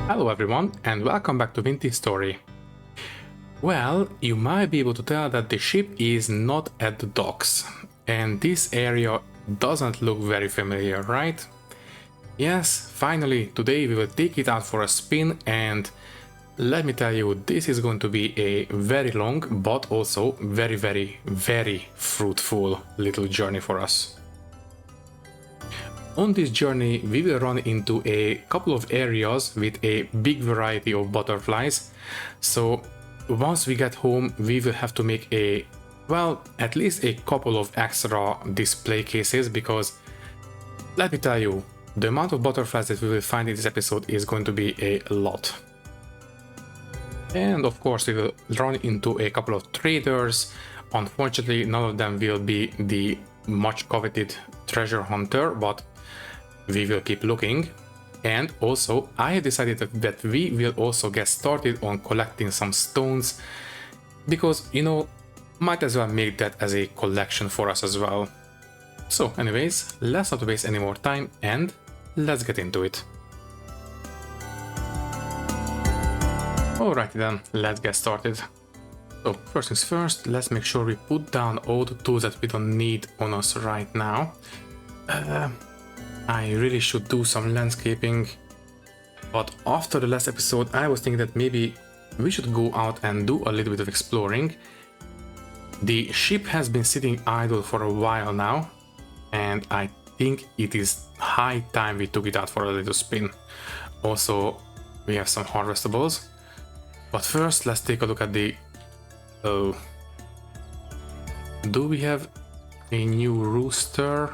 Hello everyone and welcome back to Vintage Story. Well, you might be able to tell that the ship is not at the docks, and this area doesn't look very familiar, right? Yes, finally, today we will take it out for a spin, and let me tell you, this is going to be a very long but also very fruitful little journey for us. On this journey, we will run into a couple of areas with a big variety of butterflies. So once we get home, we will have to make at least a couple of extra display cases, because let me tell you, the amount of butterflies that we will find in this episode is going to be a lot. And of course, we will run into a couple of traders. Unfortunately, none of them will be the much coveted treasure hunter, but we will keep looking. And also, I have decided that we will also get started on collecting some stones, because, you know, might as well make that as a collection for us as well. So anyways, let's not waste any more time and let's get into it. Alrighty then, let's get started. So first things first, let's make sure we put down all the tools that we don't need on us right now. I really should do some landscaping, but after the last episode I was thinking that maybe we should go out and do a little bit of exploring. The ship has been sitting idle for a while now, and I think it is high time we took it out for a little spin. Also, we have some harvestables, but first let's take a look at the... Oh, do we have a new rooster?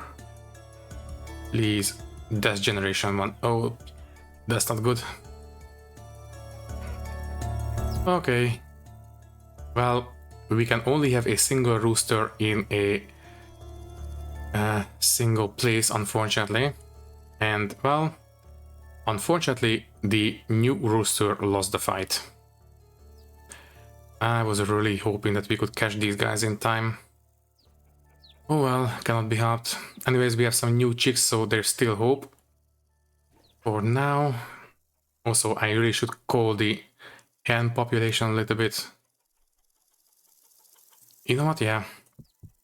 Please, that's generation 1. Oh, that's not good. Okay. Well, we can only have a single rooster in a single place, unfortunately. And, well, unfortunately, the new rooster lost the fight. I was really hoping that we could catch these guys in time. Oh well, cannot be helped. Anyways, we have some new chicks, so there's still hope. For now. Also, I really should call the hen population a little bit. You know what, yeah.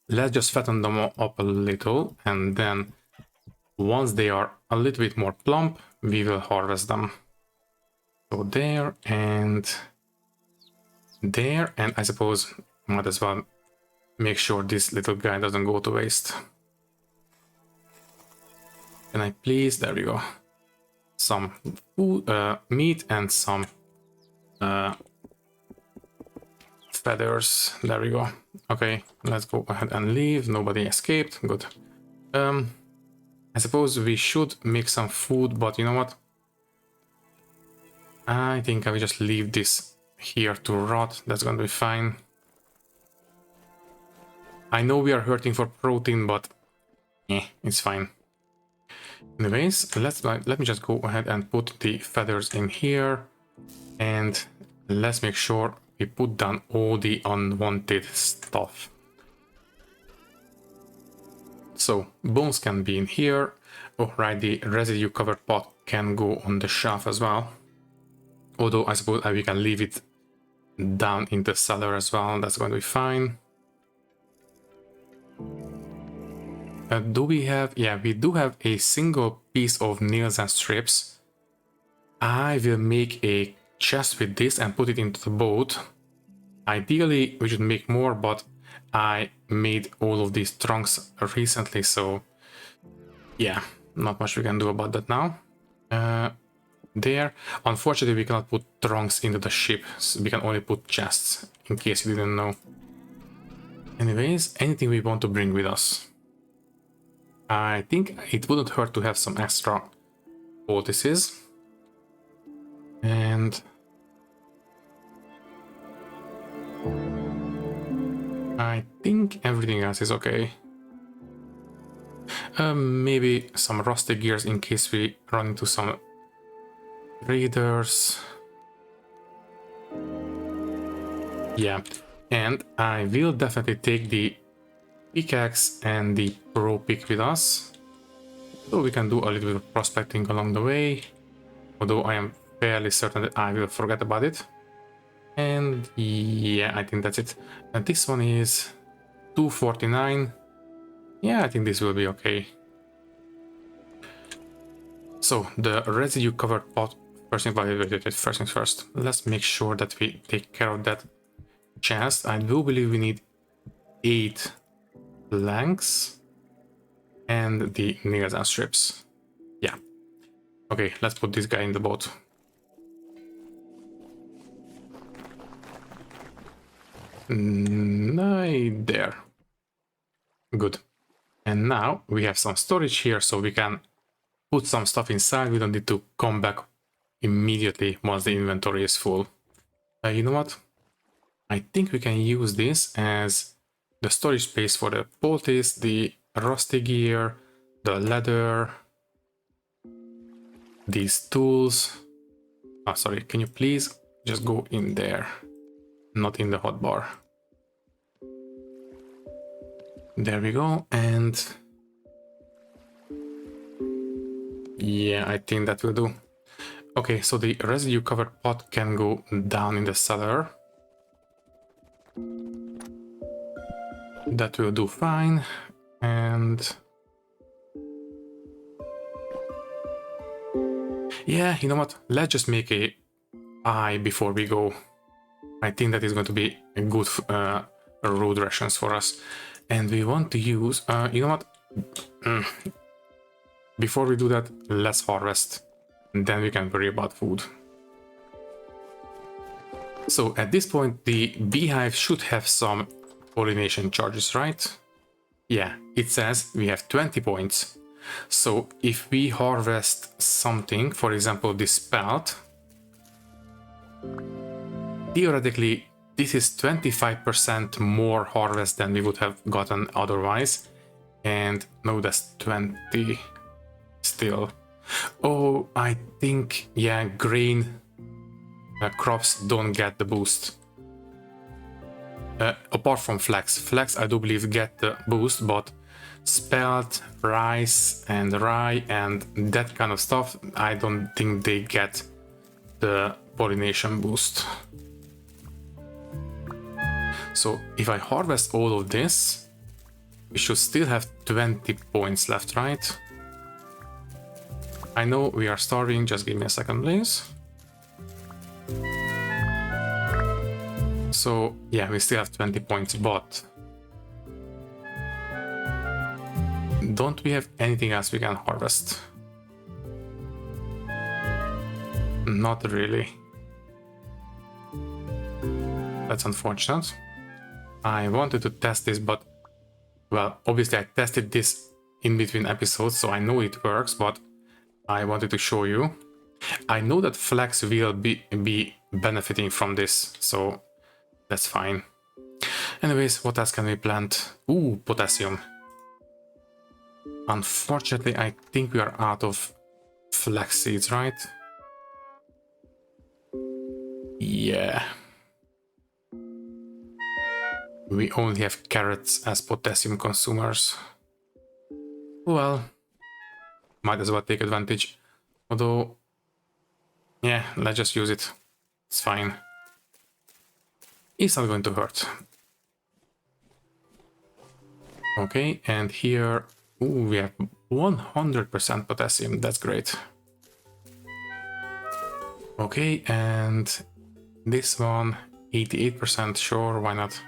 Let's just fatten them up a little, and then once they are a little bit more plump, we will harvest them. So there, and I suppose might as well make sure this little guy doesn't go to waste. Can I please? There we go. Some food, meat and some feathers. There we go. Okay, let's go ahead and leave. Nobody escaped. Good. I suppose we should make some food, but you know what? I think I will just leave this here to rot. That's gonna be fine. I know we are hurting for protein, but it's fine. Anyways, let me just go ahead and put the feathers in here, and let's make sure we put down all the unwanted stuff. So bones can be in here. Oh right, the residue covered pot can go on the shelf as well. Although I suppose we can leave it down in the cellar as well. That's going to be fine. Do we have... yeah, we do have a single piece of nails and strips. I will make a chest with this and put it into the boat. Ideally, we should make more, but I made all of these trunks recently, so yeah, not much we can do about that now. There. Unfortunately, we cannot put trunks into the ship, so we can only put chests, in case you didn't know. Anyways, anything we want to bring with us. I think it wouldn't hurt to have some extra poultices. And I think everything else is okay. Maybe some rusty gears in case we run into some raiders. Yeah, and I will definitely take the pickaxe and the pro pick with us, so we can do a little bit of prospecting along the way. Although I am fairly certain that I will forget about it. And yeah, I think that's it. And this one is 249. Yeah, I think this will be okay. So the residue covered pot. First things first. Let's make sure that we take care of that chest. I do believe we need 8 planks and the nails and strips. Yeah. Okay, let's put this guy in the boat. There. Good. And now we have some storage here, so we can put some stuff inside. We don't need to come back immediately once the inventory is full. You know what? I think we can use this as the storage space for the poultice, the rusty gear, the leather, these tools. Oh, sorry, can you please just go in there? Not in the hotbar. There we go, and yeah, I think that will do. Okay, so the residue covered pot can go down in the cellar. That will do fine. And yeah, you know what? Let's just make a eye before we go. I think that is going to be a good road rations for us. And we want to use, you know what? Before we do that, let's harvest. And then we can worry about food. So at this point, the beehive should have some pollination charges, right? Yeah, it says we have 20 points. So if we harvest something, for example, this spelt, theoretically, this is 25% more harvest than we would have gotten otherwise. And no, that's 20 still. Oh, I think, yeah, grain crops don't get the boost. Apart from flax. Flax, I do believe, get the boost, but spelt, rice, and rye, and that kind of stuff, I don't think they get the pollination boost. So if I harvest all of this, we should still have 20 points left, right? I know we are starving, just give me a second, please. So yeah, we still have 20 points, but don't we have anything else we can harvest? Not really. That's unfortunate. I wanted to test this, but well, obviously I tested this in between episodes, so I know it works, but I wanted to show you. I know that flax will be benefiting from this, so that's fine. Anyways, what else can we plant? Ooh, potassium. Unfortunately, I think we are out of flax seeds, right? Yeah. We only have carrots as potassium consumers. Well, might as well take advantage. Although, yeah, let's just use it. It's fine. It's not going to hurt. Okay, and here, ooh, we have 100% potassium. That's great. Okay, and this one, 88%, sure, why not?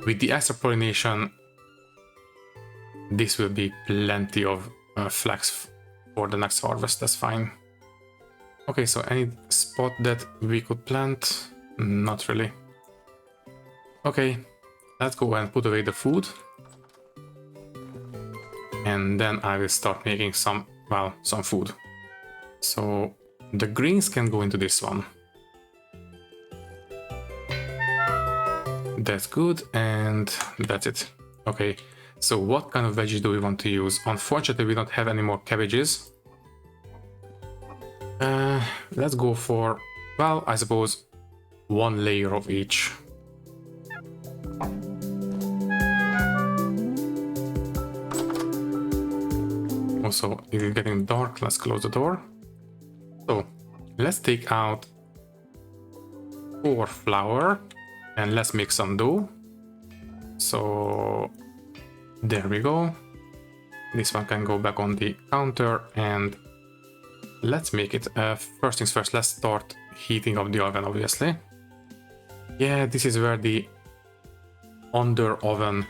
With the extra pollination, this will be plenty of flax for the next harvest, that's fine. Okay, so any spot that we could plant? Not really. Okay, let's go and put away the food. And then I will start making some food. So the greens can go into this one. That's good, and that's it. Okay, so what kind of veggies do we want to use? Unfortunately, we don't have any more cabbages. Let's go for, well, I suppose, one layer of each. Also, it is getting dark, let's close the door. So let's take out 4 flour and let's make some dough. So there we go. This one can go back on the counter and let's make it. First things first, let's start heating up the oven, obviously. Yeah, this is where the under oven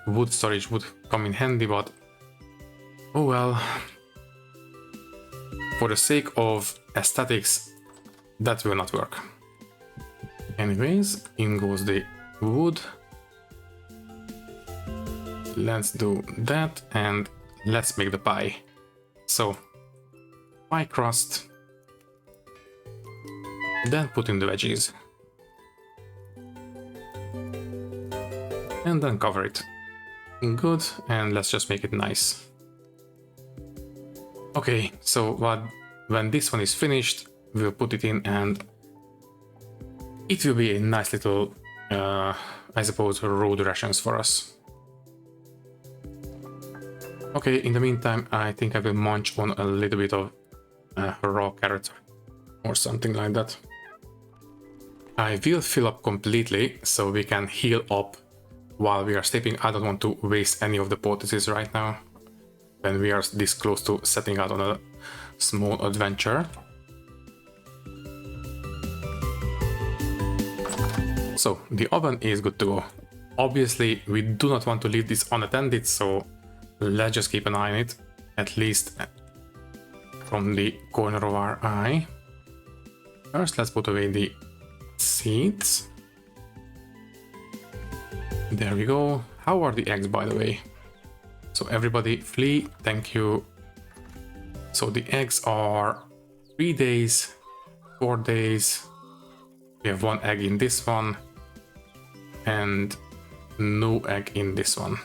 wood storage would come in handy, but oh well. For the sake of aesthetics, that will not work. Anyways, in goes the wood. Let's do that and let's make the pie. So, pie crust. Then put in the veggies. And then cover it. Good, and let's just make it nice. Okay, so when this one is finished, we'll put it in and it will be a nice little, I suppose, road rations for us. Okay, in the meantime, I think I will munch on a little bit of raw carrot or something like that. I will fill up completely so we can heal up while we are sleeping. I don't want to waste any of the potassium right now when we are this close to setting out on a small adventure. So the oven is good to go. Obviously, we do not want to leave this unattended, so let's just keep an eye on it, at least from the corner of our eye. First, let's put away the seeds. There we go. How are the eggs, by the way? So everybody flee, thank you. So the eggs are 3 days, 4 days. We have 1 egg in this one and no egg in this one.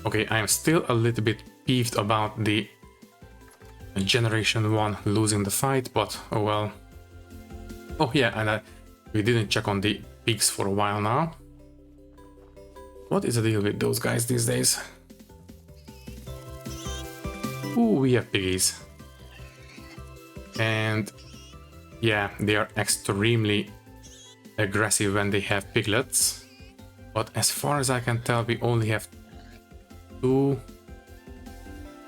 Okay, I am still a little bit peeved about the generation 1 losing the fight, but oh well. Oh yeah, and we didn't check on the pigs for a while now. What is the deal with those guys these days? Ooh, we have piggies. And yeah, they are extremely aggressive when they have piglets. But as far as I can tell, we only have 2.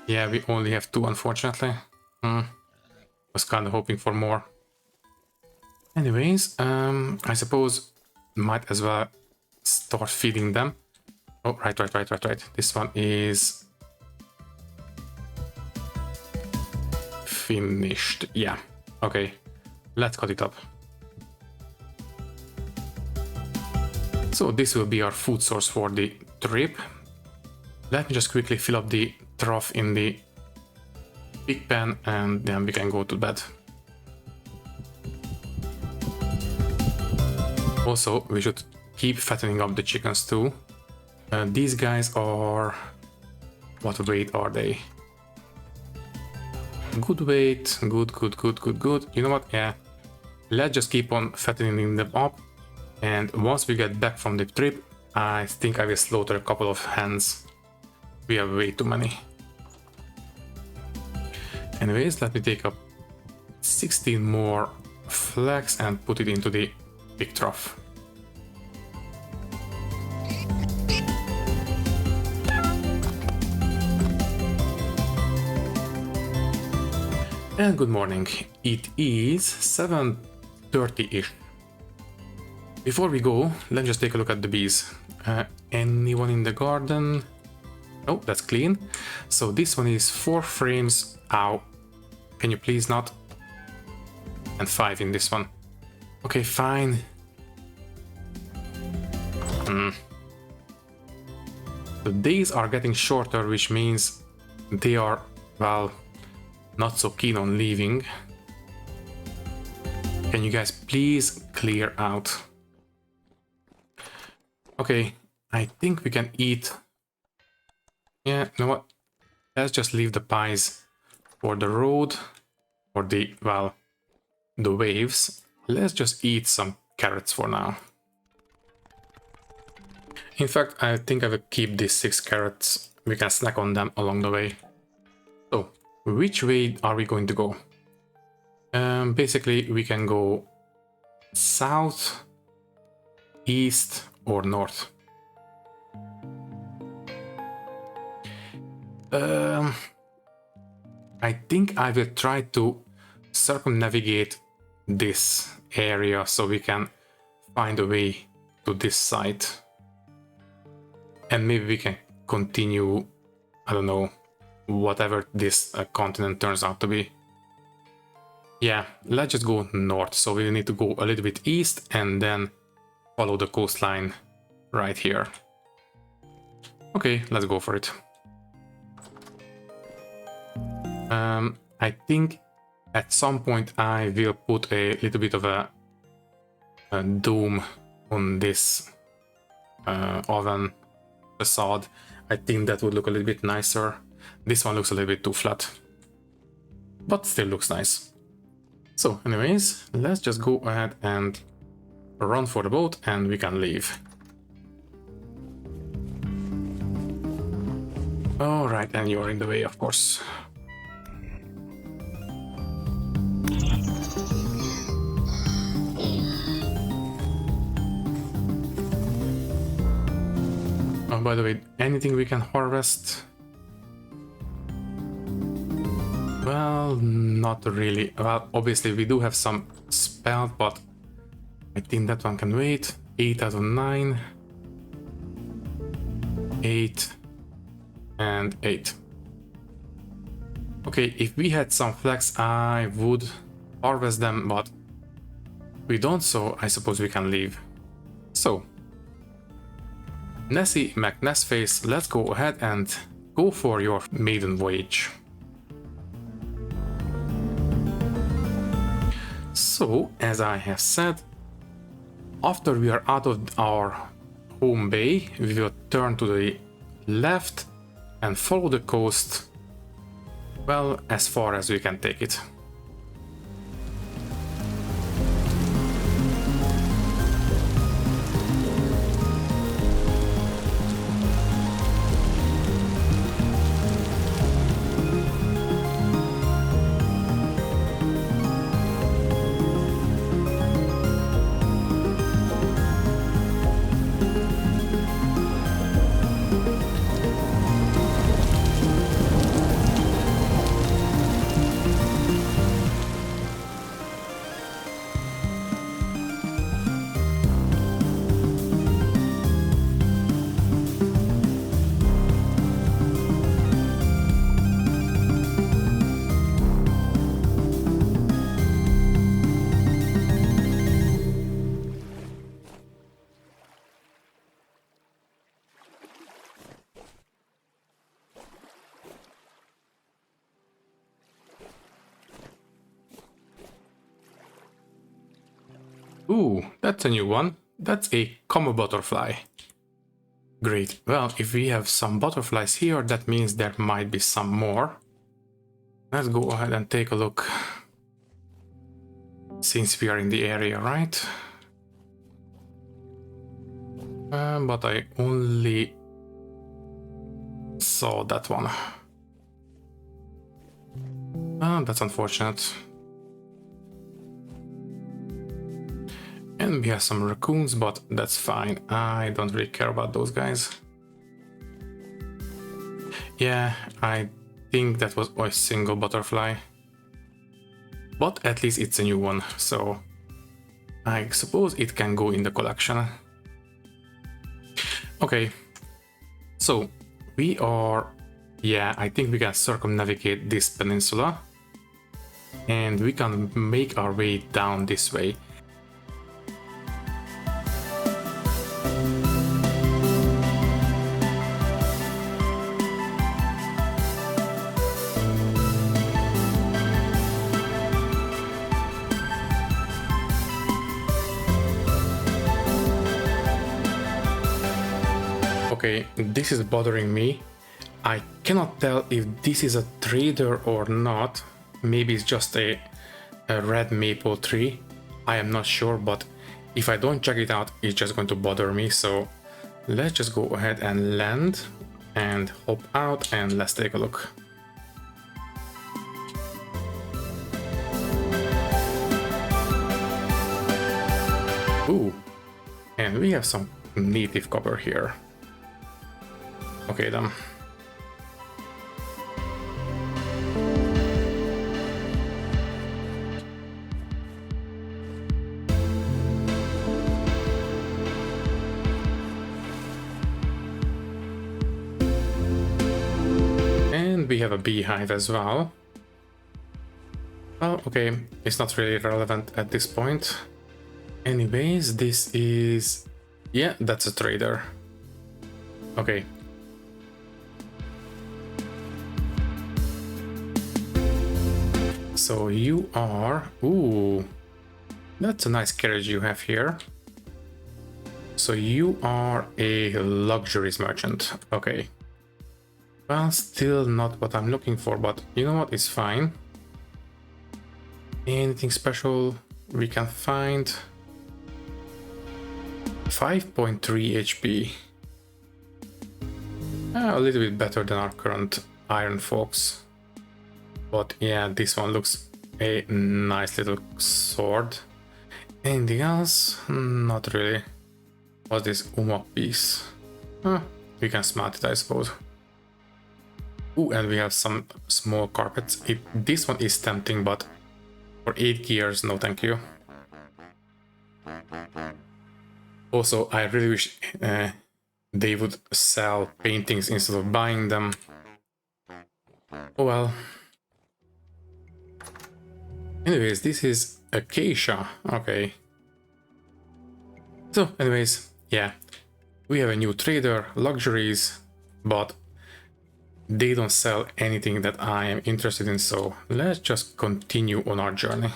Yeah, we only have 2, unfortunately. Was kind of hoping for more. Anyways, I suppose might as well start feeding them. Oh, right. This one is finished. Yeah, okay. Let's cut it up. So this will be our food source for the trip. Let me just quickly fill up the trough in the pig pen and then we can go to bed. Also, we should keep fattening up the chickens too. These guys are... what weight are they? Good weight, good. You know what? Yeah. Let's just keep on fattening them up. And once we get back from the trip, I think I will slaughter a couple of hens. We have way too many. Anyways, let me take up 16 more flax and put it into the pig trough. And good morning. It is 7:30-ish. Before we go, let's just take a look at the bees. Anyone in the garden? Oh, that's clean. So this one is 4 frames. Ow. Can you please not? And 5 in this one. Okay, fine. The days are getting shorter, which means they are, well, not so keen on leaving. Can you guys please clear out? Okay, I think we can eat. Yeah, you know what? Let's just leave the pies for the road, or the, well, the waves. Let's just eat some carrots for now. In fact, I think I will keep these 6 carrots. We can snack on them along the way. So, which way are we going to go? Basically, we can go south, east, or north. I think I will try to circumnavigate this area so we can find a way to this site. And maybe we can continue, I don't know, whatever this continent turns out to be. Yeah, let's just go north. So we need to go a little bit east and then follow the coastline right here. Okay, let's go for it. I think at some point I will put a little bit of a dome on this oven facade. I think that would look a little bit nicer. This one looks a little bit too flat, but still looks nice. So anyways, let's just go ahead and run for the boat and we can leave. Alright, and you're in the way, of course. Oh, by the way, anything we can harvest? Well, not really. Well, obviously we do have some spell, but I think that one can wait. 8 out of 9. 8. And 8. Okay, if we had some flax, I would harvest them, but we don't, so I suppose we can leave. So, Nessie McNessface, let's go ahead and go for your maiden voyage. So, as I have said, after we are out of our home bay, we will turn to the left and follow the coast, well, as far as we can take it. Ooh, that's a new one. That's a combo butterfly. Great. Well, if we have some butterflies here, that means there might be some more. Let's go ahead and take a look. Since we are in the area, right? But I only saw that one. That's unfortunate. And we have some raccoons, but that's fine. I don't really care about those guys. Yeah, I think that was a single butterfly. But at least it's a new one, so I suppose it can go in the collection. Okay, so we are... yeah, I think we can circumnavigate this peninsula. And we can make our way down this way. Okay, this is bothering me. I cannot tell if this is a trader or not. Maybe it's just a red maple tree. I am not sure, but if I don't check it out, it's just going to bother me. So let's just go ahead and land and hop out and let's take a look. Ooh, and we have some native copper here. Okay then. And we have a beehive as well. Well, okay, it's not really relevant at this point. Anyways, this is... yeah, that's a trader. Okay. So you are... ooh, that's a nice carriage you have here. So you are a luxuries merchant. Okay. Well, still not what I'm looking for, but you know what, it's fine. Anything special we can find? 5.3 HP. A little bit better than our current Iron Fox. But yeah, this one looks a nice little sword. Anything else? Not really. What's this Umok piece? We can smelt it, I suppose. Ooh, and we have some small carpets. This one is tempting, but for 8 gears, no thank you. Also, I really wish they would sell paintings instead of buying them. Oh well. Anyways, this is Acacia. Okay. So, anyways, yeah. We have a new trader, luxuries, but they don't sell anything that I am interested in, so let's just continue on our journey.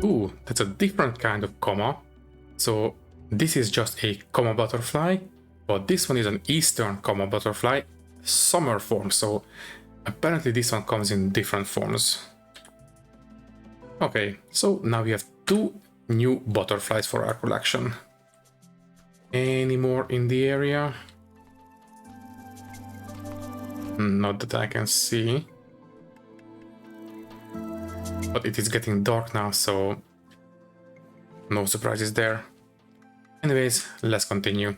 Ooh, that's a different kind of comma. So this is just a comma butterfly, but this one is an eastern comma butterfly, summer form, so apparently this one comes in different forms. Okay, so now we have 2 new butterflies for our collection. Any more in the area? Not that I can see. But it is getting dark now, so no surprises there. Anyways, let's continue.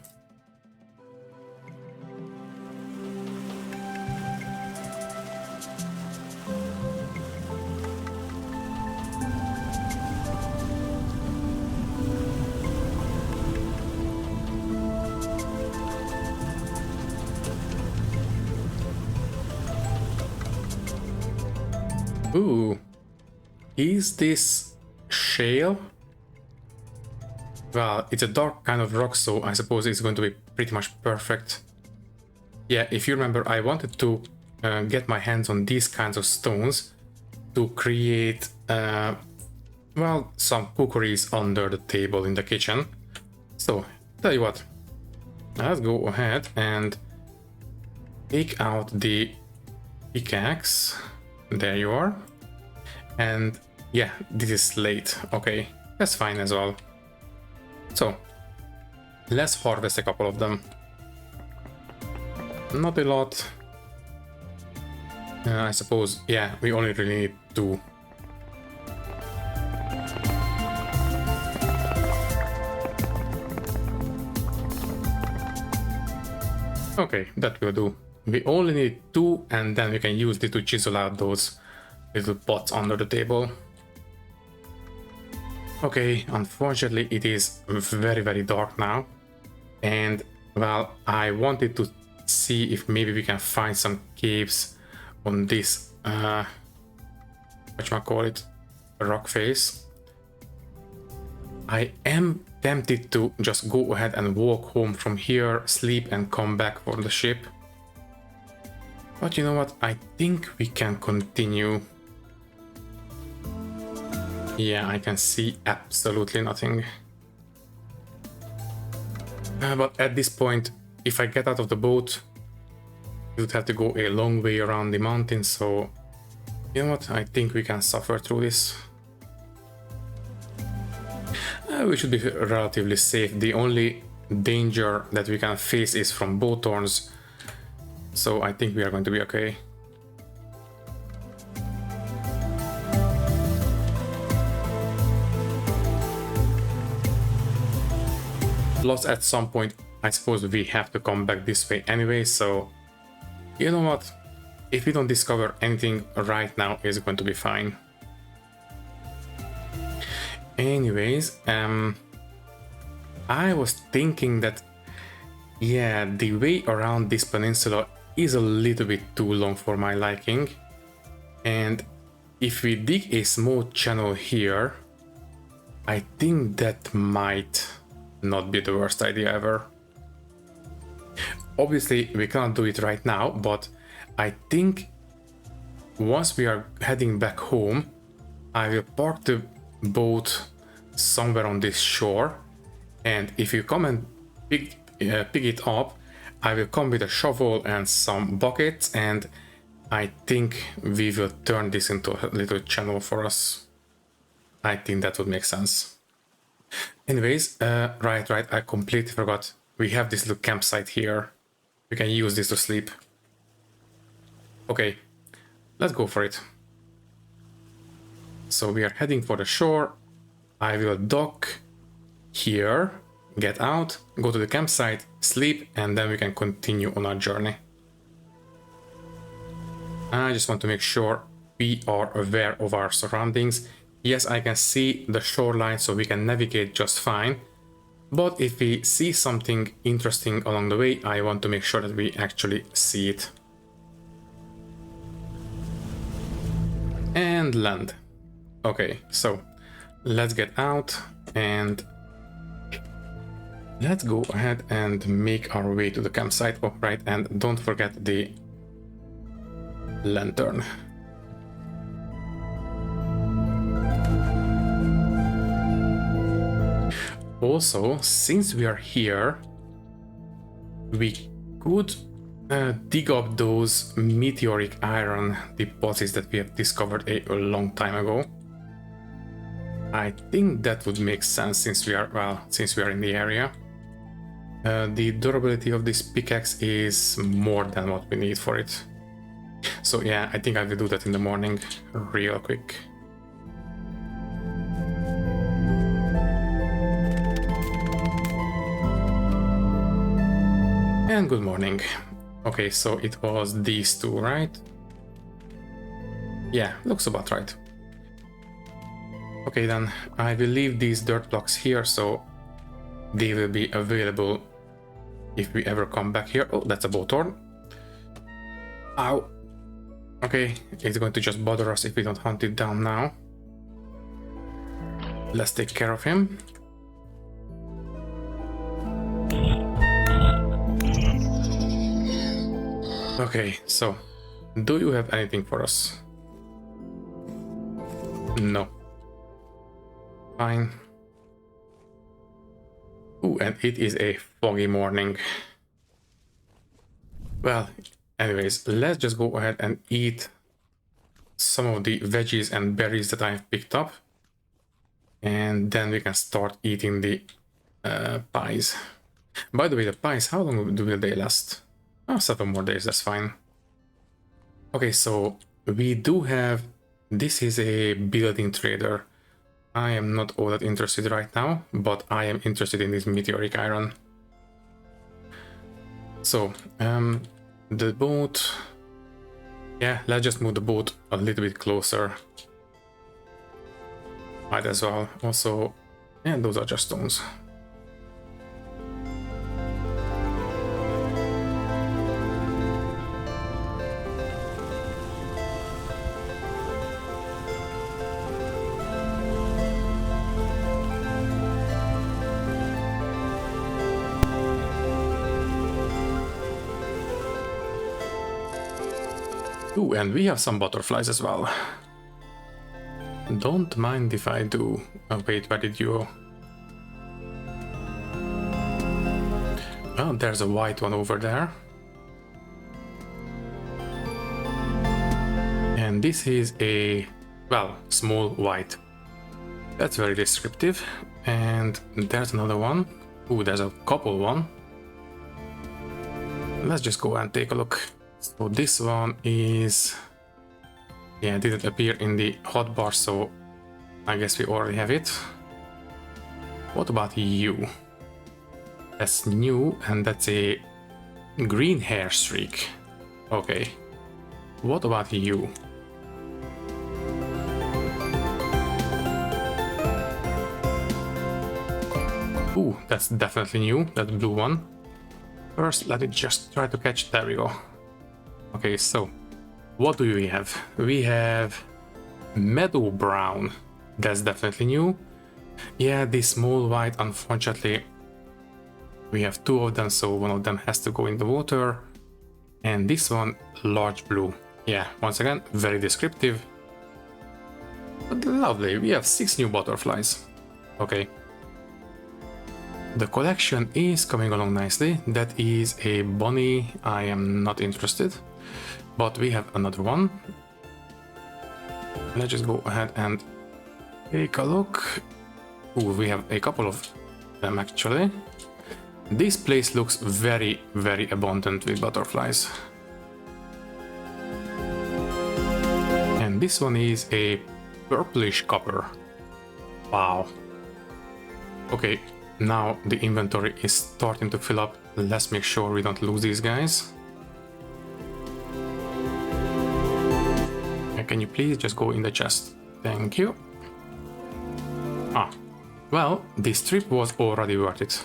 Ooh. Is this shale? Well, it's a dark kind of rock, so I suppose it's going to be pretty much perfect. Yeah, if you remember, I wanted to get my hands on these kinds of stones to create, well, some cookeries under the table in the kitchen. So, tell you what, let's go ahead and take out the pickaxe. There you are. And yeah, this is slate. Okay, that's fine as well. So, let's harvest a couple of them. Not a lot. I suppose, yeah, we only really need 2. Okay, that will do. We only need 2, and then we can use it to chisel out those little pots under the table. Okay, unfortunately it is very, very dark now. And, well, I wanted to see if maybe we can find some caves on this, whatchamacallit, rock face. I am tempted to just go ahead and walk home from here, sleep and come back for the ship. But you know what, I think we can continue. Yeah, I can see absolutely nothing. But at this point, if I get out of the boat, I would have to go a long way around the mountain, so you know what, I think we can suffer through this. we should be relatively safe. The only danger that we can face is from bow thorns, so I think we are going to be okay. Plus, at some point, I suppose we have to come back this way anyway, so you know what? If we don't discover anything right now, it's going to be fine. Anyways, I was thinking that, yeah, the way around this peninsula is a little bit too long for my liking. And if we dig a small channel here, I think that might not be the worst idea ever. Obviously, we can't do it right now, but I think once we are heading back home, I will park the boat somewhere on this shore, and if you come and pick it up, I will come with a shovel and some buckets, and I think we will turn this into a little channel for us. I think that would make sense. Anyways, right, I completely forgot. We have this little campsite here. We can use this to sleep. Okay, let's go for it. So we are heading for the shore. I will dock here, get out, go to the campsite, sleep, and then we can continue on our journey. I just want to make sure we are aware of our surroundings. Yes, I can see the shoreline, so we can navigate just fine. But if we see something interesting along the way, I want to make sure that we actually see it. And land. Okay, so let's get out and let's go ahead and make our way to the campsite. Oh, right, and don't forget the lantern. Also, since we are here, we could dig up those meteoric iron deposits that we have discovered a long time ago. I think that would make sense since we are, well, since we are in the area. The durability of this pickaxe is more than what we need for it. So yeah, I think I will do that in the morning real quick. And good morning. Okay, so it was these two, right? Yeah, looks about right. Okay, then I will leave these dirt blocks here, so they will be available if we ever come back here. Oh, that's a bowthorn. Ow. Okay, it's going to just bother us if we don't hunt it down now. Let's take care of him. Okay, so do you have anything for us? No. Fine. Ooh, and it is a foggy morning. Well, anyways, let's just go ahead and eat some of the veggies and berries that I have picked up. And then we can start eating the pies. By the way, the pies, how long will they last? Oh, 7 more days, that's fine. Okay, so we do have... This is a building trader. I am not all that interested right now, but I am interested in this meteoric iron. So, the boat... Yeah, let's just move the boat a little bit closer. Might as well. Also, yeah, those are just stones. Ooh, and we have some butterflies as well. Don't mind if I do. Oh, wait, where did you go? Oh, there's a white one over there. And this is a, well, small white. That's very descriptive. And there's another one. Ooh, there's a couple one. Let's just go and take a look. So this one is... yeah, it didn't appear in the hotbar, so I guess we already have it. What about you? That's new, and that's a green hair streak. Okay. What about you? Ooh, that's definitely new, that blue one. First, let it just try to catch. There we go. Okay, so what do we have? We have meadow brown. That's definitely new. Yeah, this small white, unfortunately, we have two of them, so one of them has to go in the water. And this one, large blue. Yeah, once again, very descriptive. But lovely, we have 6 new butterflies. Okay. The collection is coming along nicely. That is a bunny. I am not interested. But we have another one. Let's just go ahead and take a look. Ooh, we have a couple of them actually. This place looks very, very abundant with butterflies. And this one is a purplish copper. Wow. Okay, now the inventory is starting to fill up. Let's make sure we don't lose these guys. Can you please just go in the chest? Thank you. Ah, well, this trip was already worth it.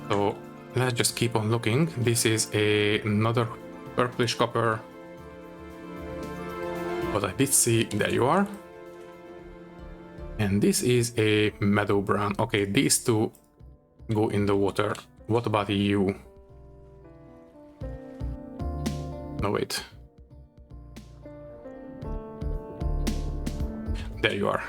So let's just keep on looking. This is another purplish copper. But I did see, there you are. And this is a meadow brown. Okay, these two go in the water. What about you? No, wait. There you are.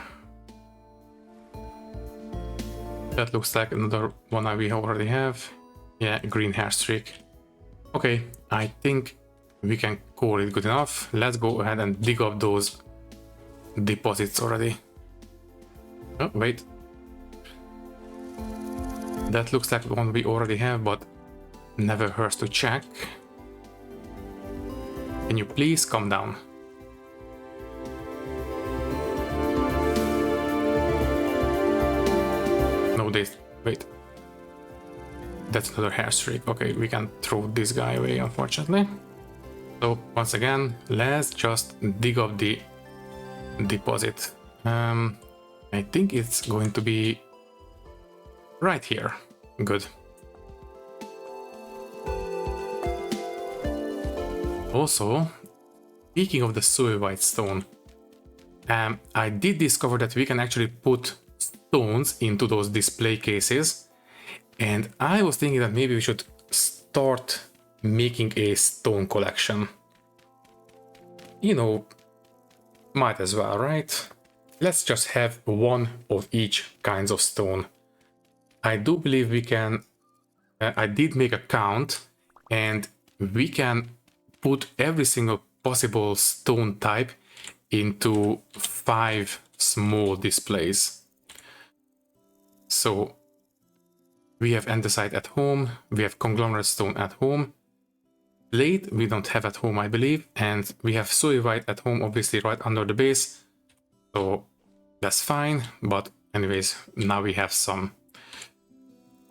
That looks like another one we already have. Yeah, green hair streak. Okay, I think we can call it good enough. Let's go ahead and dig up those deposits already. Oh, wait. That looks like one we already have, but never hurts to check. Can you please come down? No, this. Wait. That's another hair streak. Okay, we can throw this guy away, unfortunately. So once again, let's just dig up the deposit. I think it's going to be right here. Good. Also, speaking of the Suevite stone, I did discover that we can actually put stones into those display cases, and I was thinking that maybe we should start making a stone collection. You know, might as well, right? Let's just have one of each kinds of stone. I do believe we can, I did make a count, and we can put every single possible stone type into 5 small displays. So we have andesite at home, we have conglomerate stone at home, plate we don't have at home, I believe, and we have Suevite at home, obviously right under the base, so that's fine. But anyways, now we have some.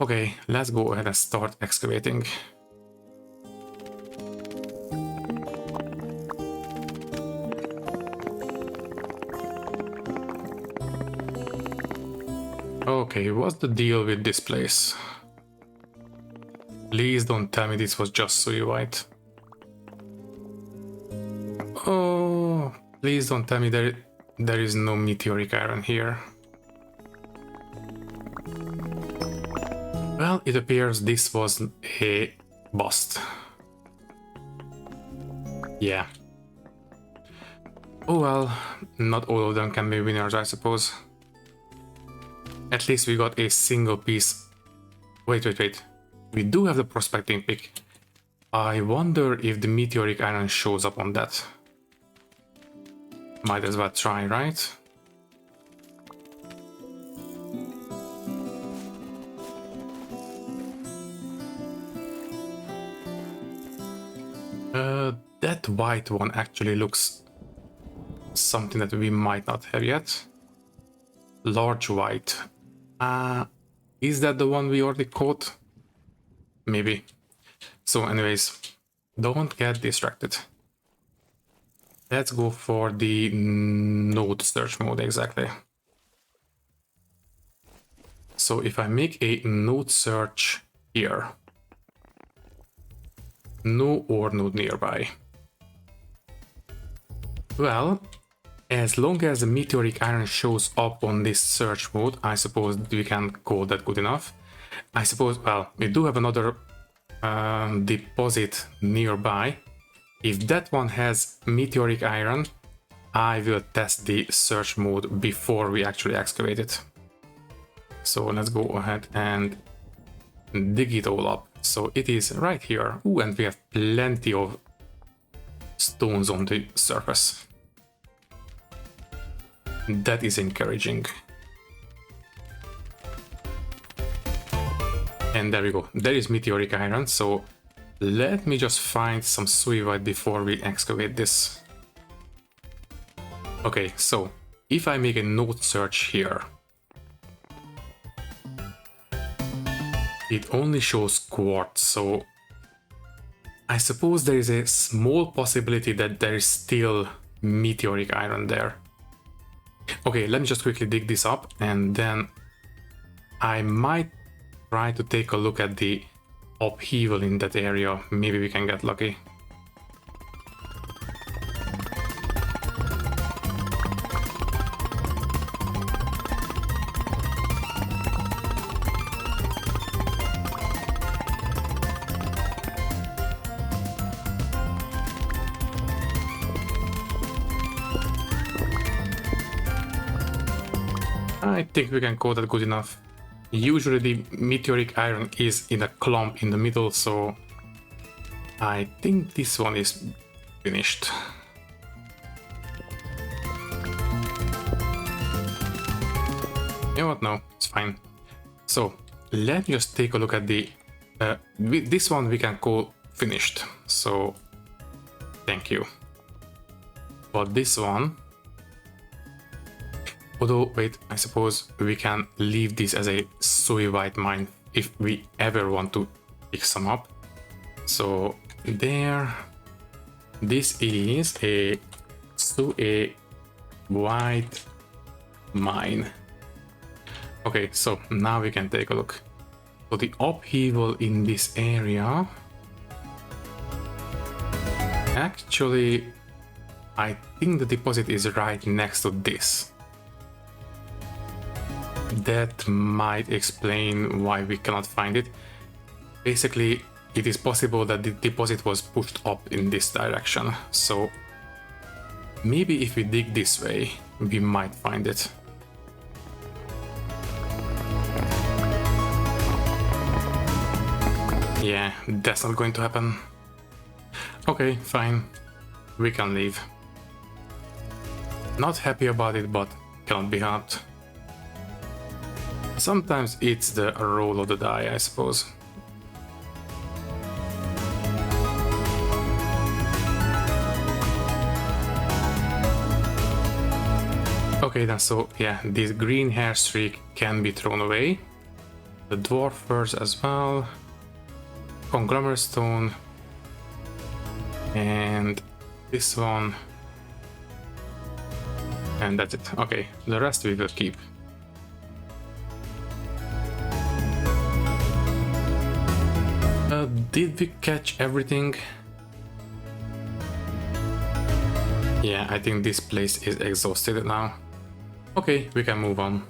Okay, let's go ahead and start excavating. Okay, what's the deal with this place? Please don't tell me this was just Suevite. Oh, please don't tell me there is no meteoric iron here. Well, it appears this was a bust. Yeah. Oh well, not all of them can be winners, I suppose. At least we got a single piece. Wait. We do have the prospecting pick. I wonder if the meteoric iron shows up on that. Might as well try, right? That white one actually looks something that we might not have yet. Large white. Is that the one we already caught? Maybe. So anyways, don't get distracted. Let's go for the node search mode exactly. So if I make a node search here, no ore node nearby. Well, as long as the meteoric iron shows up on this search mode, I suppose we can call that good enough. I suppose, well, we do have another deposit nearby. If that one has meteoric iron, I will test the search mode before we actually excavate it. So let's go ahead and dig it all up. So it is right here. Ooh, and we have plenty of stones on the surface. That is encouraging. And there we go. There is meteoric iron. So let me just find some suivite before we excavate this. Okay, so if I make a node search here, it only shows quartz, so I suppose there is a small possibility that there is still meteoric iron there. Okay, let me just quickly dig this up, and then I might try to take a look at the upheaval in that area. Maybe we can get lucky. I think we can call that good enough. Usually the meteoric iron is in a clump in the middle, so I think this one is finished. You know what? No, it's fine. So let me just take a look at the... this one we can call finished, so thank you. But this one... Although, wait, I suppose we can leave this as a suivite mine if we ever want to pick some up. So there, this is a suivite mine. Okay, so now we can take a look. So the upheaval in this area, actually, I think the deposit is right next to this. That might explain why we cannot find it. Basically, it is possible that the deposit was pushed up in this direction. So maybe if we dig this way, we might find it. Yeah, that's not going to happen. Okay, fine. We can leave. Not happy about it, but cannot be helped. Sometimes it's the roll of the die, I suppose. Okay then, so yeah, this green hair streak can be thrown away. The dwarf furs as well. Conglomerate stone. And this one. And that's it. Okay, the rest we will keep. Did we catch everything? Yeah, I think this place is exhausted now. Okay, we can move on.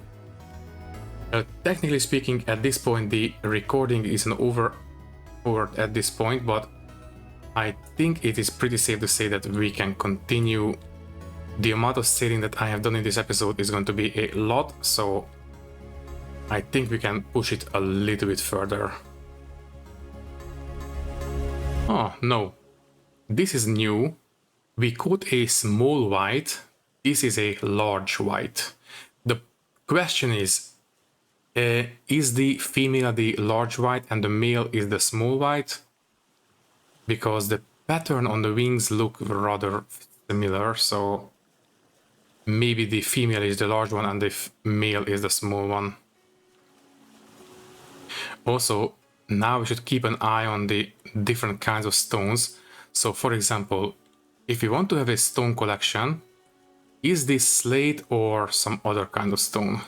Technically speaking, at this point the recording is an over at this point, but I think it is pretty safe to say that we can continue. The amount of sailing that I have done in this episode is going to be a lot, so I think we can push it a little bit further. Oh, no. This is new. We caught a small white. This is a large white. The question is the female the large white and the male is the small white? Because the pattern on the wings look rather similar, so maybe the female is the large one and the male is the small one. Also, now we should keep an eye on the different kinds of stones. So for example, if you want to have a stone collection, is this slate or some other kind of stone?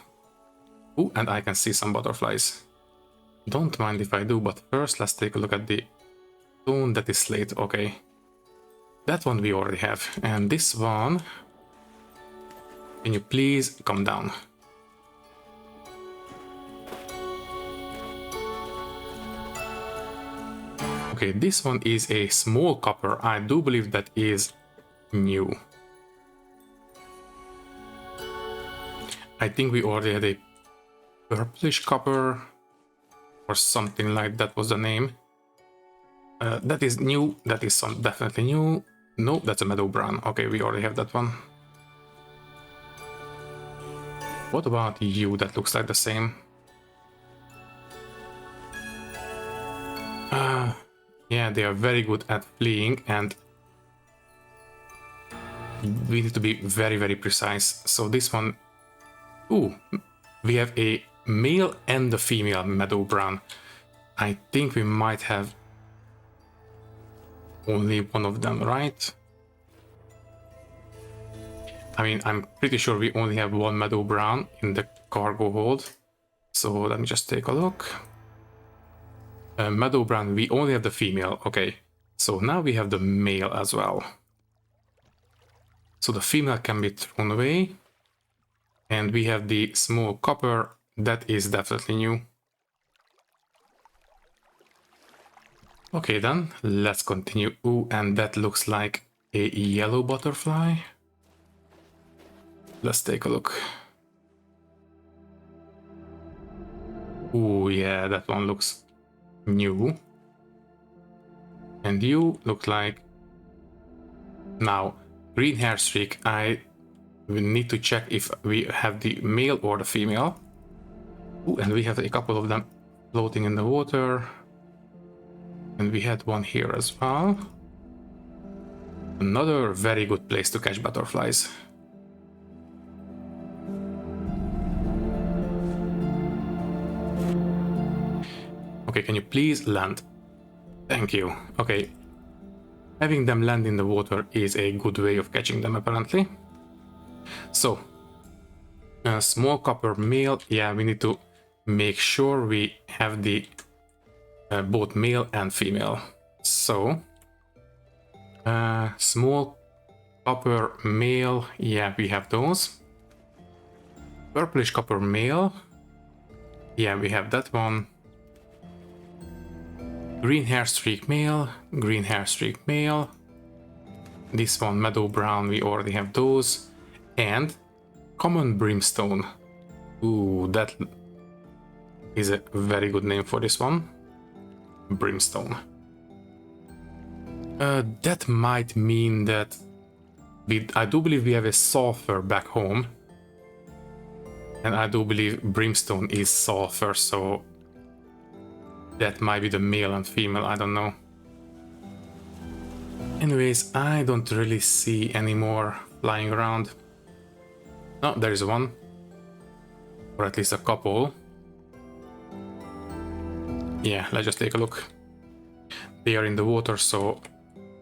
Ooh, and I can see some butterflies. Don't mind if I do, but first let's take a look at the stone that is slate. Okay, that one we already have. And this one, can you please come down? Okay, this one is a small copper. I do believe that is new. I think we already had a purplish copper or something like that was the name. That is new. That is definitely new. No, that's a meadow brown. Okay, we already have that one. What about you? That looks like the same. Yeah, they are very good at fleeing, and we need to be very, very precise. So this one, ooh, we have a male and a female meadow brown. I think we might have only one of them, right? I mean, I'm pretty sure we only have one meadow brown in the cargo hold. So let me just take a look. Meadow brown, we only have the female. Okay, so now we have the male as well. So the female can be thrown away. And we have the small copper. That is definitely new. Okay then, let's continue. Ooh, and that looks like a yellow butterfly. Let's take a look. Ooh, yeah, that one looks new. And you look like... Now, green hair streak. I will need to check if we have the male or the female. Ooh, and we have a couple of them floating in the water. And we had one here as well. Another very good place to catch butterflies. Okay, can you please land? Thank you. Okay. Having them land in the water is a good way of catching them, apparently. So, a small copper male. Yeah, we need to make sure we have the both male and female. So, small copper male. Yeah, we have those. Purplish copper male. Yeah, we have that one. Green hair streak male, green hair streak male. This one, meadow brown, we already have those. And common brimstone. Ooh, that is a very good name for this one. Brimstone. That might mean that I do believe we have a sulfur back home. And I do believe brimstone is sulfur, so that might be the male and female, I don't know. Anyways, I don't really see any more flying around. Oh, there is one. Or at least a couple. Yeah, let's just take a look. They are in the water, so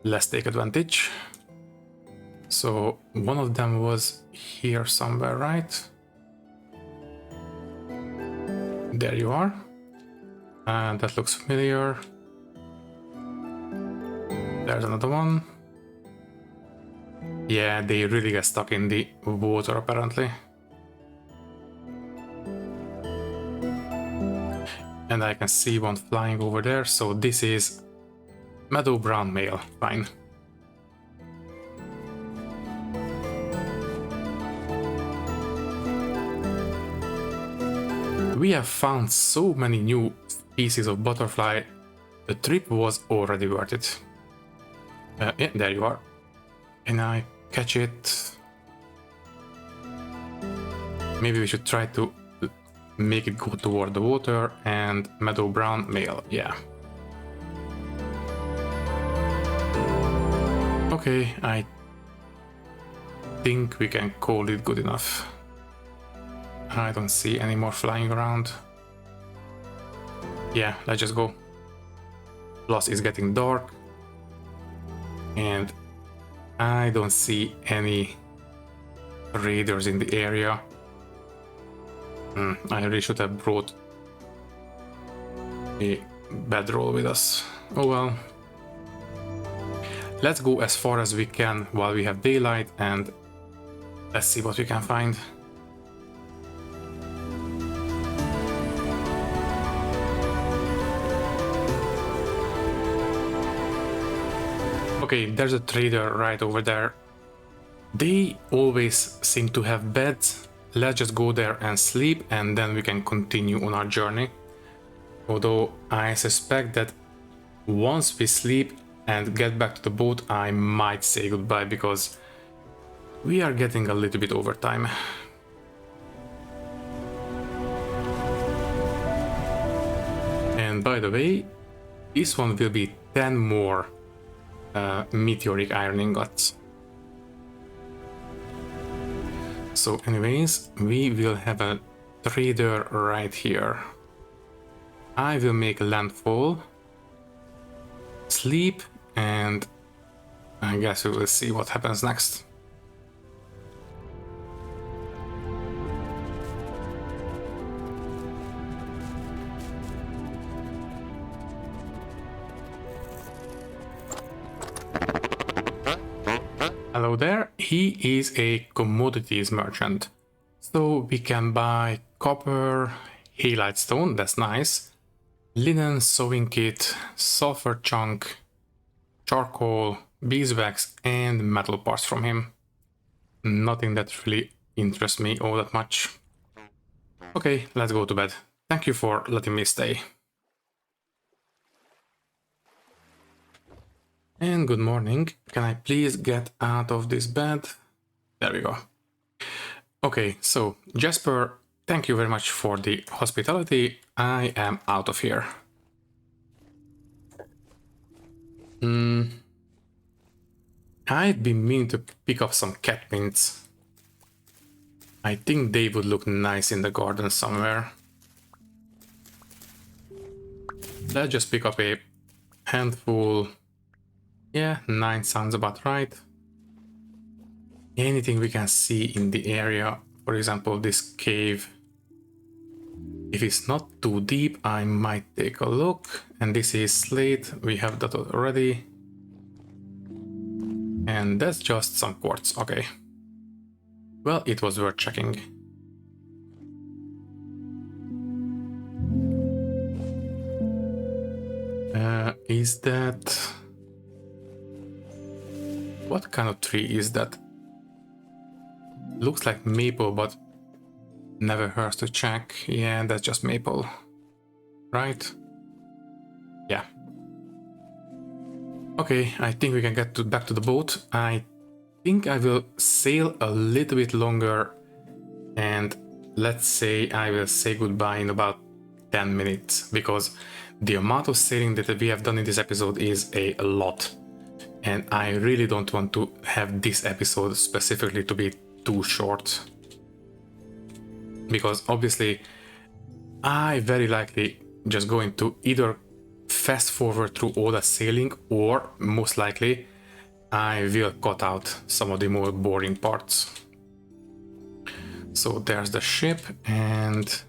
let's take advantage. So one of them was here somewhere, right? There you are. And that looks familiar. There's another one. Yeah, they really get stuck in the water apparently. And I can see one flying over there, so this is meadow brown male. Fine. We have found so many new species of butterfly. The trip was already worth it. Yeah, there you are. Can I catch it? Maybe we should try to make it go toward the water. And meadow brown male, yeah. Okay, I think we can call it good enough. I don't see any more flying around. Yeah, let's just go. Plus it's getting dark. And I don't see any raiders in the area. I really should have brought a bedroll with us. Oh well. Let's go as far as we can while we have daylight and let's see what we can find. Okay, there's a trader right over there. They always seem to have beds. Let's just go there and sleep and then we can continue on our journey. Although I suspect that once we sleep and get back to the boat, I might say goodbye because we are getting a little bit over time. And by the way, this one will be 10 more meteoric iron ingots. So anyways, we will have a trader right here. I will make landfall, sleep, and I guess we will see what happens next. Hello there, he is a commodities merchant. So we can buy copper, halite stone, that's nice, linen sewing kit, sulfur chunk, charcoal, beeswax and metal parts from him. Nothing that really interests me all that much. Okay, let's go to bed. Thank you for letting me stay. And good morning. Can I please get out of this bed? There we go. Okay, so Jasper, thank you very much for the hospitality. I am out of here. I've been meaning to pick up some cat mints. I think they would look nice in the garden somewhere. Let's just pick up a handful. Yeah, 9 sounds about right. Anything we can see in the area, for example, this cave. If it's not too deep, I might take a look. And this is slate, we have that already. And that's just some quartz, okay. Well, it was worth checking. Is that... What kind of tree is that? Looks like maple, but never hurts to check. Yeah, that's just maple. Right? Yeah. Okay, I think we can get back to the boat. I think I will sail a little bit longer and let's say I will say goodbye in about 10 minutes because the amount of sailing that we have done in this episode is a lot. And I really don't want to have this episode specifically to be too short. Because obviously I very likely just going to either fast forward through all the sailing or most likely I will cut out some of the more boring parts. So there's the ship and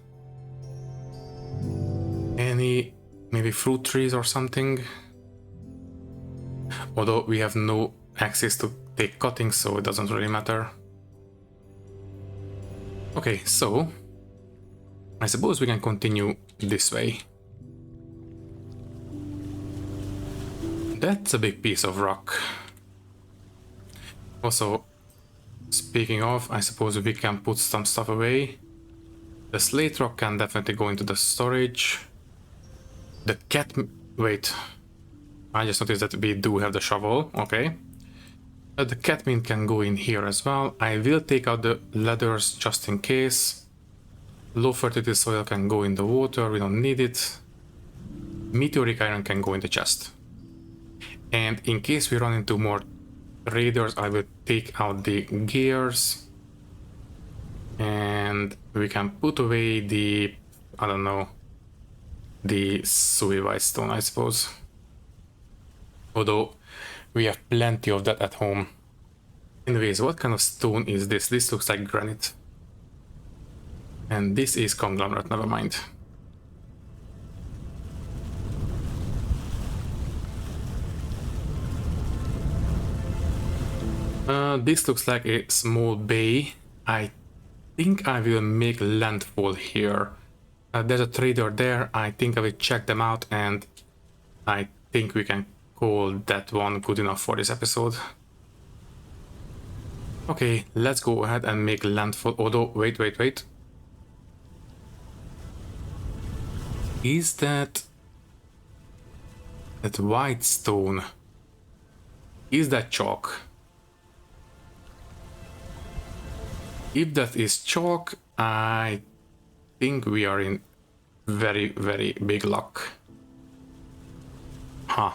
any maybe fruit trees or something. Although we have no access to take cuttings, so it doesn't really matter. Okay, so I suppose we can continue this way. That's a big piece of rock. Also, speaking of, I suppose we can put some stuff away. The slate rock can definitely go into the storage. The cat... wait. I just noticed that we do have the shovel, okay. The cat mint can go in here as well. I will take out the ladders just in case. Low fertility soil can go in the water, we don't need it. Meteoric iron can go in the chest. And in case we run into more traders, I will take out the gears. And we can put away the, I don't know, the suivite stone, I suppose. Although we have plenty of that at home. Anyways, what kind of stone is this? This looks like granite. And this is conglomerate, never mind. This looks like a small bay. I think I will make landfall here. There's a trader there. I think I will check them out, and I think we can call that one good enough for this episode. Okay, let's go ahead and make landfall. Although, wait. Is that white stone? Is that chalk? If that is chalk, I think we are in very, very big luck. Huh.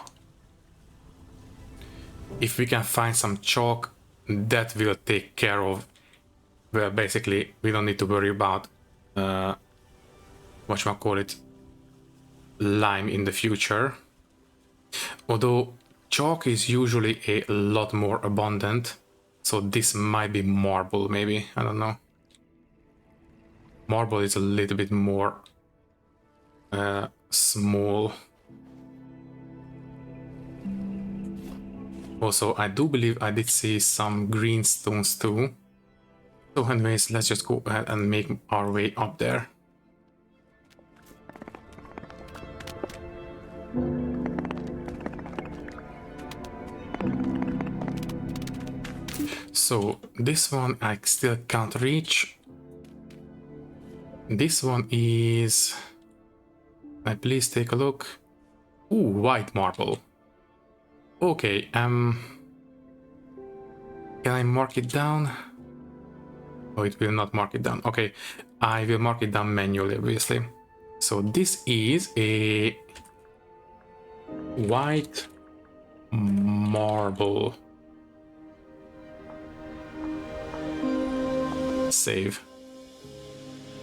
If we can find some chalk, that will take care of, well, basically, we don't need to worry about, whatchamacallit, lime in the future. Although chalk is usually a lot more abundant. So this might be marble, maybe. I don't know. Marble is a little bit more small. Also, I do believe I did see some green stones too. So anyways, let's just go ahead and make our way up there. So this one I still can't reach. This one is... please take a look. Ooh, white marble. Okay, can I mark it down? Oh, it will not mark it down. Okay, I will mark it down manually, obviously. So this is a white marble. Save.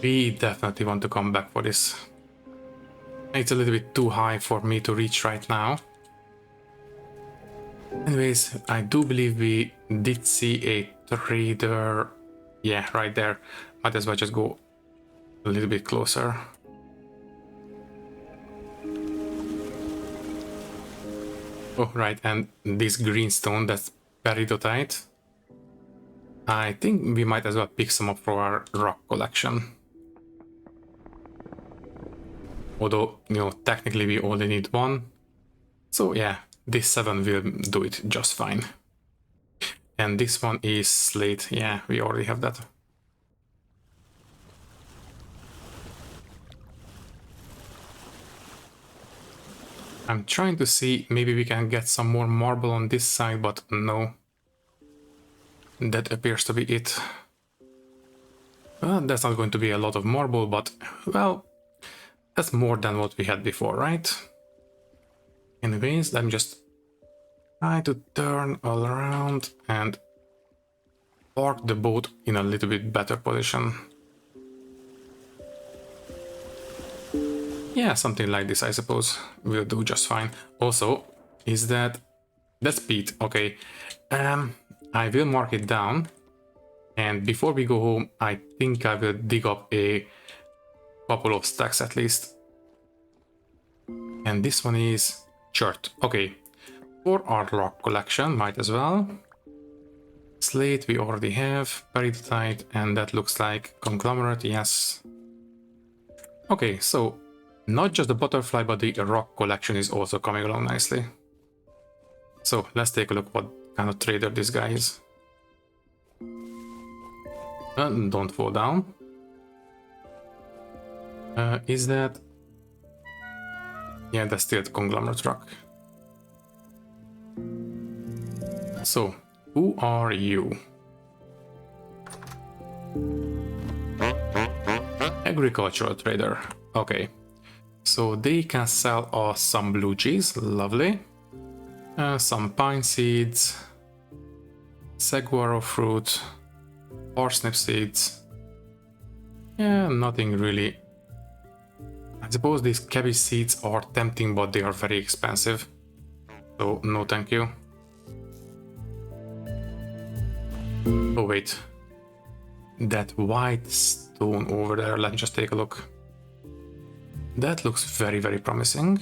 We definitely want to come back for this. It's a little bit too high for me to reach right now. Anyways, I do believe we did see a trader. Yeah, right there. Might as well just go a little bit closer. Oh, right, and this green stone, that's peridotite. I think we might as well pick some up for our rock collection. Although, you know, technically we only need one. So yeah, this 7 will do it just fine. And this one is slate. Yeah, we already have that. I'm trying to see, maybe we can get some more marble on this side, but no. That appears to be it. Well, that's not going to be a lot of marble, but, well, that's more than what we had before, right? Anyways, let me just try to turn all around and park the boat in a little bit better position. Yeah, something like this, I suppose, will do just fine. Also, is that's peat, okay. I will mark it down, and before we go home, I think I will dig up a couple of stacks at least. And this one is chert. Okay, for our rock collection, might as well. Slate we already have, peridotite, and that looks like conglomerate, yes. Okay, so not just the butterfly, but the rock collection is also coming along nicely. So let's take a look what kind of trader this guy is. Don't fall down. Is that... Yeah, that's still the conglomerate rock. So, who are you? Agricultural trader. Okay. So they can sell us some blue cheese, lovely. Some pine seeds. saguaro fruit, parsnip seeds. Yeah, nothing really. I suppose these cabbage seeds are tempting, but they are very expensive. So no thank you. Oh wait. That white stone over there, let's just take a look. That looks very, very promising.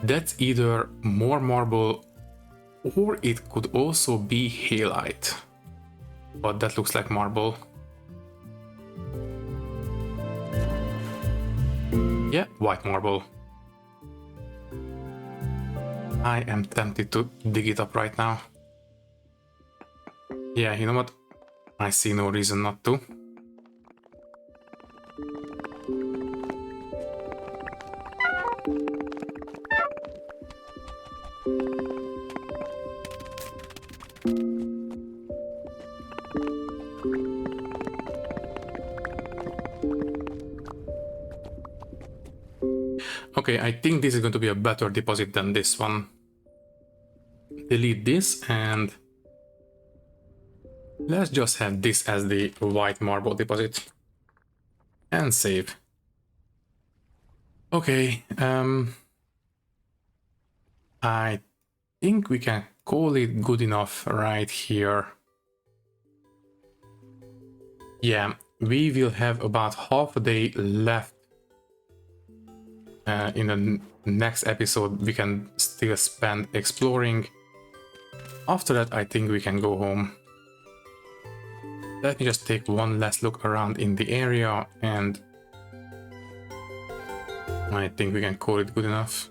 That's either more marble or it could also be halite. But that looks like marble. Yeah, white marble. I am tempted to dig it up right now. Yeah, you know what? I see no reason not to. Okay, I think this is going to be a better deposit than this one. Delete this and let's just have this as the white marble deposit. And save. Okay, I think we can call it good enough right here. Yeah, we will have about half a day left. In the next episode we can still spend exploring. After that I think we can go home. Let me just take one last look around in the area and I think we can call it good enough.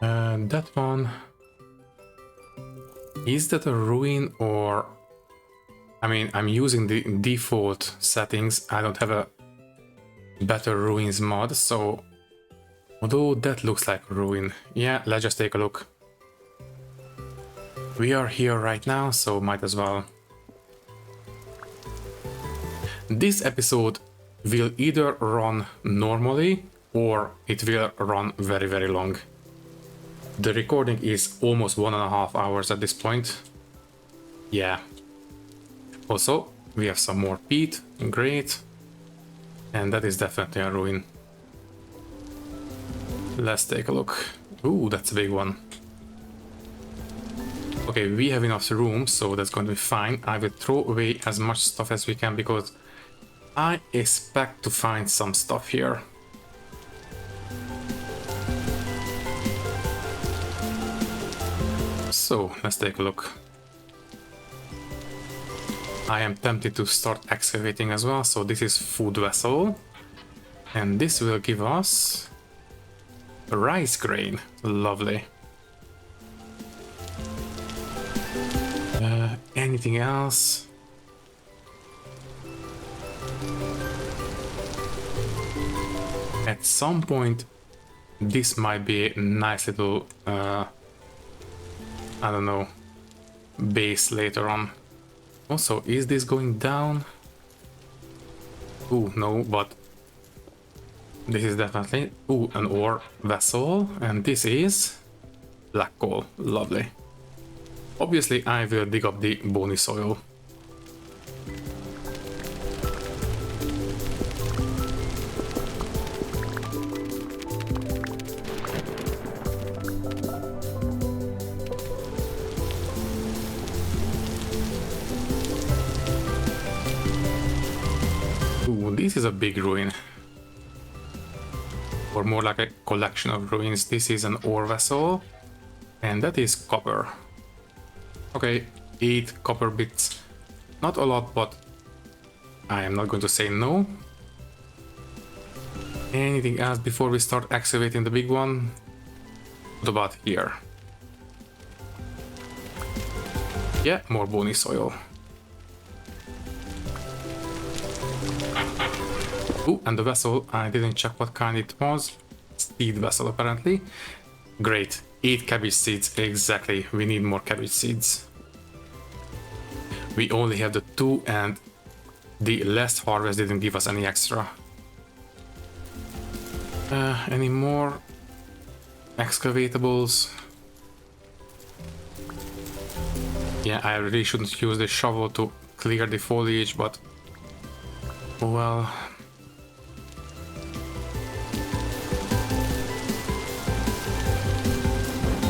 That one, is that a ruin or... I mean, I'm using the default settings, I don't have a better ruins mod, so although that looks like a ruin. Yeah, let's just take a look. We are here right now, so might as well. This episode will either run normally or it will run very, very long. The recording is almost 1.5 hours at this point. Yeah. Also, we have some more peat, great. And that is definitely a ruin. Let's take a look. Ooh, that's a big one. Okay, we have enough room, so that's going to be fine. I will throw away as much stuff as we can because I expect to find some stuff here. So, let's take a look. I am tempted to start excavating as well, so this is food vessel. And this will give us rice grain. Lovely. Anything else? At some point, this might be a nice little, I don't know, base later on. Also, is this going down? Ooh, no, but this is definitely... Ooh, an ore vessel, and this is black coal. Lovely. Obviously, I will dig up the bony soil. Ooh, this is a big ruin. Or more like a collection of ruins. This is an ore vessel, and that is copper. Okay, 8 copper bits. Not a lot, but I am not going to say no. Anything else before we start excavating the big one? What about here? Yeah, more bony soil. Oh, and the vessel, I didn't check what kind it was. Seed vessel, apparently. Great. 8 cabbage seeds, exactly. We need more cabbage seeds. We only have the 2 and the last harvest didn't give us any extra. Any more excavatables? Yeah, I really shouldn't use the shovel to clear the foliage, but well,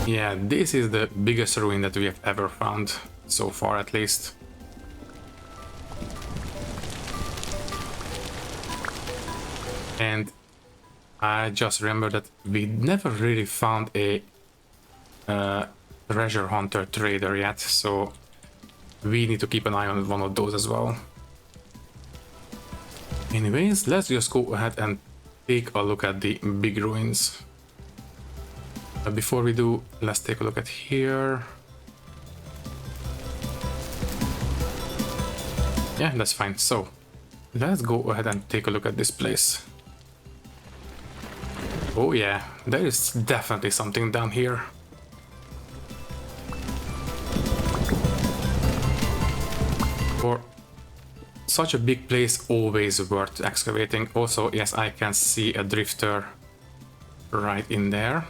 yeah, this is the biggest ruin that we have ever found, so far at least. And I just remember that we never really found a treasure hunter trader yet, so we need to keep an eye on one of those as well. Anyways, let's just go ahead and take a look at the big ruins. But before we do, let's take a look at here. Yeah, that's fine. So let's go ahead and take a look at this place. Oh yeah, there is definitely something down here. For such a big place, always worth excavating. Also, yes, I can see a drifter right in there.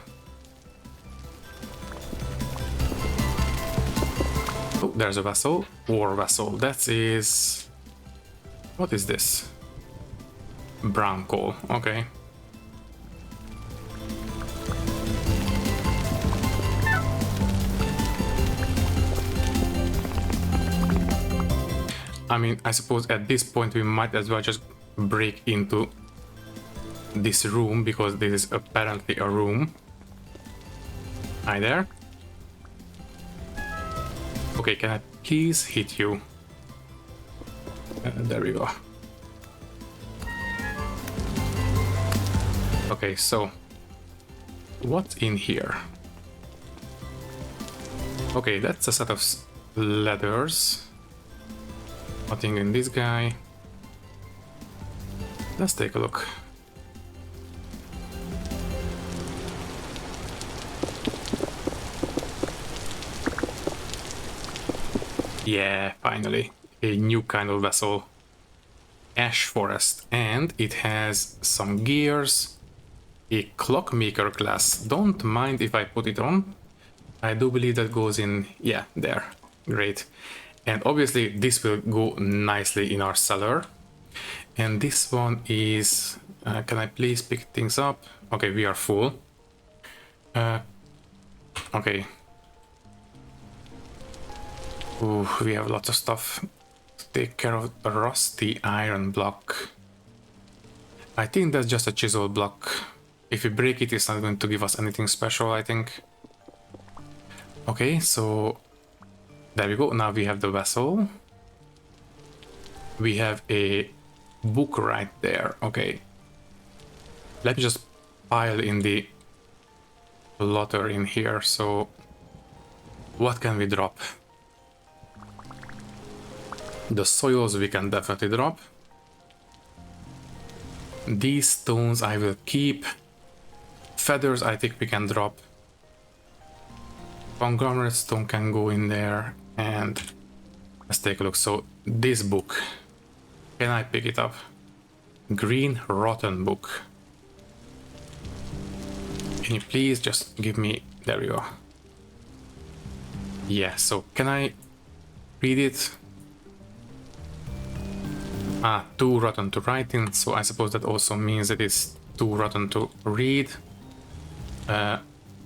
Oh, there's a vessel. War vessel. That is... What is this? Brown coal. Okay. I mean, I suppose at this point we might as well just break into this room, because this is apparently a room. Hi there. Okay, can I please hit you? There we go. Okay, so what's in here? Okay, that's a set of ladders. Nothing in this guy. Let's take a look. Yeah, finally. A new kind of vessel. Ash Forest. And it has some gears. A clockmaker glass. Don't mind if I put it on. I do believe that goes in... Yeah, there. Great. And obviously this will go nicely in our cellar. And this one is... can I please pick things up? Okay, we are full. Okay. Ooh, we have lots of stuff to take care of. A rusty iron block. I think that's just a chisel block. If we break it, it's not going to give us anything special, I think. Okay, so... There we go, now we have the vessel. We have a book right there, okay. Let me just pile in the lotter in here, so... What can we drop? The soils we can definitely drop. These stones I will keep. Feathers I think we can drop. Conglomerate stone can go in there. And let's take a look. So this book, can I pick it up? Green rotten book. Can you please just give me... There we go. Yeah, so can I read it? Ah, too rotten to write in, so I suppose that also means that it's too rotten to read.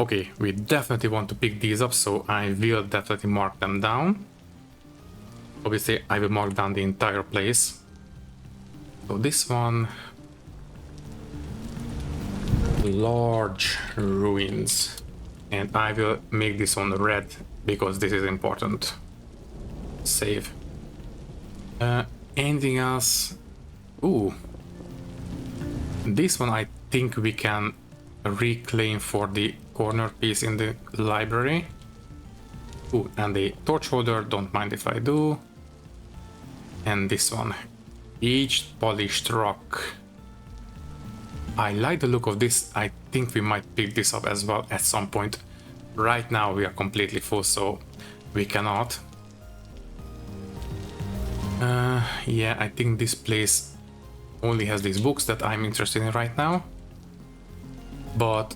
Okay, we definitely want to pick these up, so I will definitely mark them down. Obviously, I will mark down the entire place. So this one... Large ruins. And I will make this one red, because this is important. Save. Anything else? Ooh. This one I think we can reclaim for the corner piece in the library. Ooh, and the torch holder, don't mind if I do. And this one. Aged polished rock. I like the look of this. I think we might pick this up as well at some point. Right now we are completely full, so we cannot. Yeah, I think this place only has these books that I'm interested in right now. But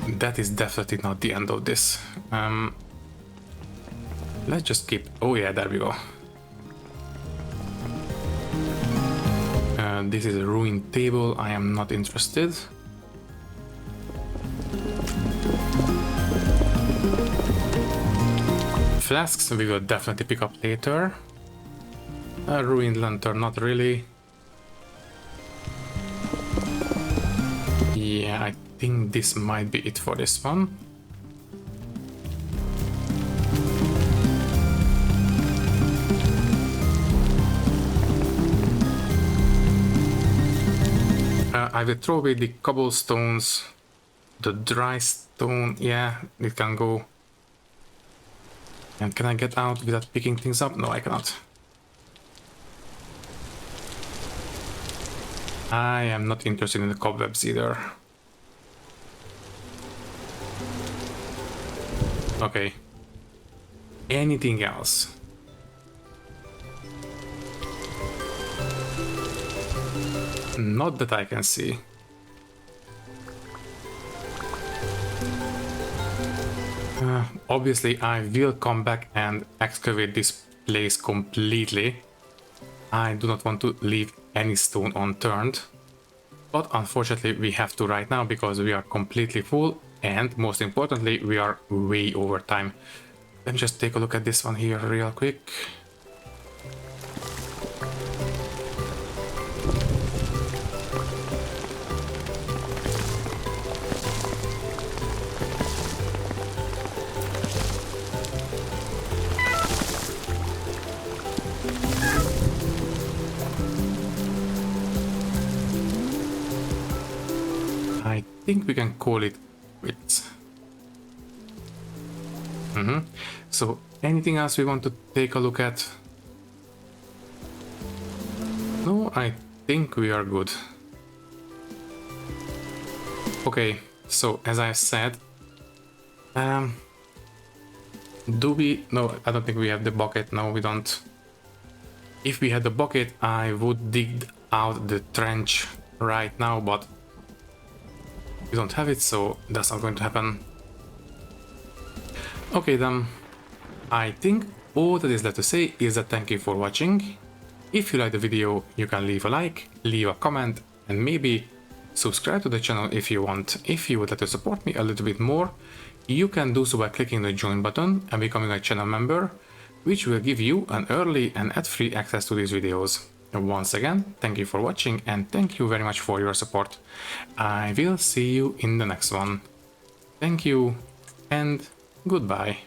that is definitely not the end of this. Let's just keep... Oh yeah, there we go. This is a ruined table. I am not interested. Flasks we will definitely pick up later. A ruined lantern, not really. Yeah, I think this might be it for this one. I will throw away the cobblestones, the dry stone, yeah, it can go. And can I get out without picking things up? No, I cannot. I am not interested in the cobwebs either. Okay. Anything else? Not that I can see. Obviously, I will come back and excavate this place completely. I do not want to leave any stone unturned. But unfortunately, we have to right now because we are completely full and most importantly, we are way over time. Let me just take a look at this one here real quick. I think we can call it quits. So anything else we want to take a look at? No, I think we are good. Okay, so as I said, do we... No, I don't think we have the bucket. No, we don't. If we had the bucket, I would dig out the trench right now, but we don't have it, so that's not going to happen. Okay then, I think all that is left to say is that thank you for watching. If you like the video, you can leave a like, leave a comment, and maybe subscribe to the channel if you want. If you would like to support me a little bit more, you can do so by clicking the join button and becoming a channel member, which will give you an early and ad-free access to these videos. Once again, thank you for watching and thank you very much for your support. I will see you in the next one. Thank you and goodbye.